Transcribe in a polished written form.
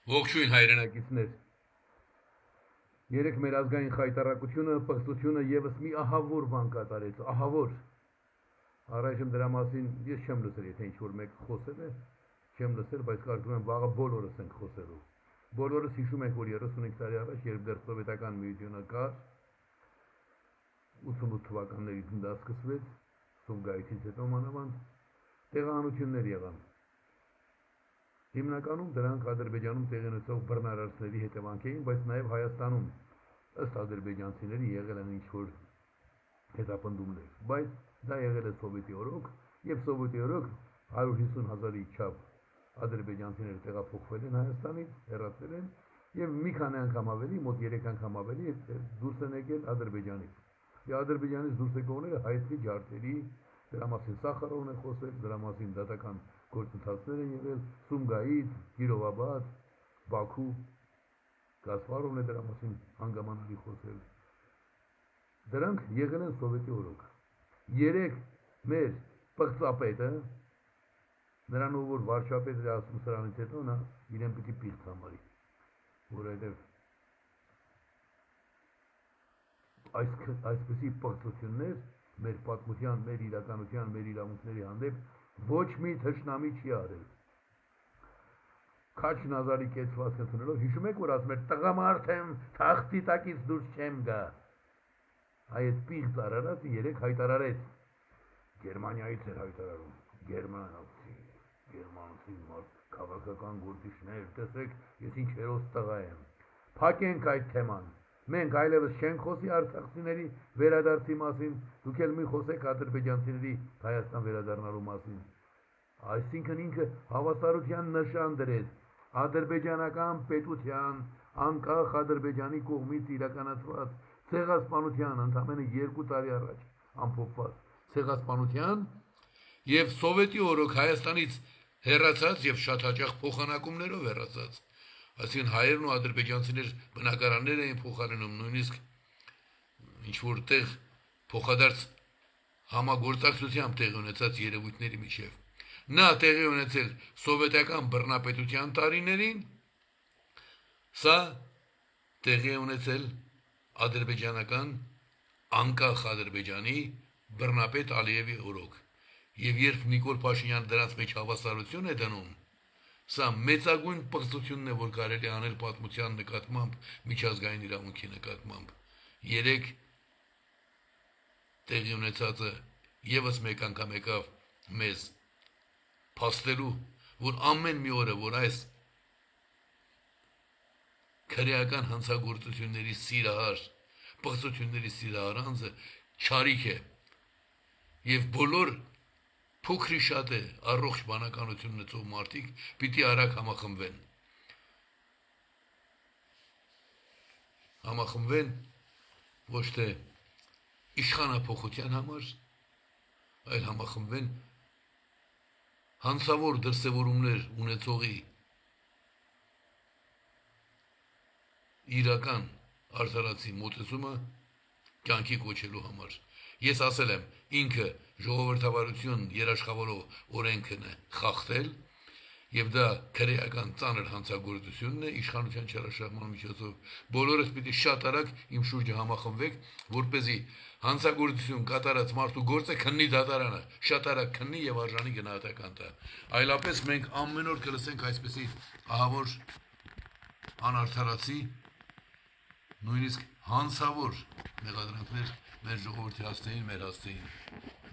Ողջույն հայրենակիցներ։ Երեք մեր ազգային խայտարակությունը, պղծությունը եւս մի ահավոր բան կատարեց, ահավոր։ Առայժմ դրա մասին ես չեմ լսել, եթե ինչ-որ մեկ խոսել է, չեմ լսել, բայց կարծում եմ վաղը բոլորս ենք խոսելու։ Բոլորս հիշում ենք, որ 35 տարի առաջ, երբ դեռ սովետական միությունը կար, 88 թվականներից դա սկսվեց, Սումգայիթից հետո մանավանդ տեղահանություններ եղան։ Հիմնականում դրանք Ադրբեջանում տեղի ունեցող բռնարարների հետևանք էին, բայց նաև Հայաստանում ըստ ադրբեջանցիների եղել են ինչ-որ հետապնդումներ, բայց դա եղել է սովետի օրոք, եւ սովետի օրոք 150,000-ի չափ ադրբեջանցիներ տեղափոխվել են Հայաստանից, հեռացել են եւ մի քանի անգամ ավելի, մոտ 3 անգամ ավելի դուրս են եկել Ադրբեջանից։ Եվ Ադրբեջանից դուրս եկողները հայցի ջարդերի, դրա մասին Սախարովն է խոսել, դրա մասին դատական գործընթացներ են եղել, Սումգայիթ, Կիրովաբադ, Բաքու, Կասպարովն է դրա մասին հանգամանալի խոսել։ Դրանք եղել են սովետի օրոք։ Երեք մեր պղծապետը, նրան ով որ վարչապետը ասում սրանից հետո նա իրեն պիտի պիղծ համարի, որովհետև այսպիսի պղծություններ մեր պատմության, մեր իրականության, մեր իրավունքների հանդեպ ոչ մի թշնամի չի արել։ Քաչ Նազարի կեցվածքը ընդունելով, հիշում եք, որ ասում էր տղամարդ եմ, թախտի տակից դուրս չեմ գա։ Այդ պիղծ արարածը երեք հայտարարեց։ Գերմանիայից էր հայտարարում, գերմանացի մարդ, քաղաքական գործիչներ, տեսեք, ես ինչ հերոս տղա եմ։ Փակենք այդ թեման։ Մենք այլևս չենք խոսի արցախցիների վերադարձի մասին, դուք էլ մի խոսեք ադրբեջանցիների Հայաստան վերադառնալու մասին։ Այսինքն ինքը հավասարության նշան դրեց ադրբեջանական պետության, անկախ Ադրբեջանի կողմից իրականացված ցեղասպանության ընդամենը 2 տարի առաջ ամփոփված ցեղասպանության եւ սովետի օրոք Հայաստանից հեռացած եւ շատ հաճախ փոխանակումներով հեռացած Այսինքն հայերն ու ադրբեջանցիներ բնակարաններ էին փոխարինում, նույնիսկ ինչ-որ տեղ փոխադարձ համագործակցությամբ տեղի ունեցած երևույթների միջև։ Նա տեղի ունեցել սովետական բռնապետության տարիներին, սա տեղի ունեցել ադրբեջանական անկախ Ադրբեջանի բռնապետ Ալիևի օրոք։ Եվ երբ Նիկոլ Փաշինյանը դրանց մեջ հավասարություն է դնում, սա մեծագույն պղծությունն է, որ կարելի անել պատմության նկատմամբ, միջազգային իրավունքի նկատմամբ։ Երեք տեղի ունեցածը եւս մեկ անգամ եկավ մեզ փաստելու, որ ամեն մի օրը, որ այս քրեական հանցագործությունների սիրահար, պղծությունների սիրահար անձը չարիք է եւ բոլոր փոքրի շատ է առողջ բանականություն ունեցող մարդիկ պիտի արագ համախմբվեն ոչ թե իշխանափոխության համար, այլ համախմբվեն հանցավոր դրսևորումներ ունեցողի իրական արդարացի մոտեցումը կյանքի կոչելու համար։ Ես ասել եմ, ինքը ժողովրդավարություն երաշխավորող օրենքն է խախտել, եւ դա քրեական ծանր հանցագործությունն է իշխանության չարաշահման միջոցով։ Բոլորս պիտի շատ արագ իմ շուրջը համախմբվեք, որպեսզի հանցագործություն կատարած մարդու գործը քննի դատարանը, շատ արագ քննի եւ արժանի գնահատական տա։ Այլապես մենք ամեն օր կլսենք այսպեսի ահավոր անարդարացի, նույնիսկ հանցավոր մեղադրանքներ մեր ժողովրդի հասցեին, մեր հասցեին։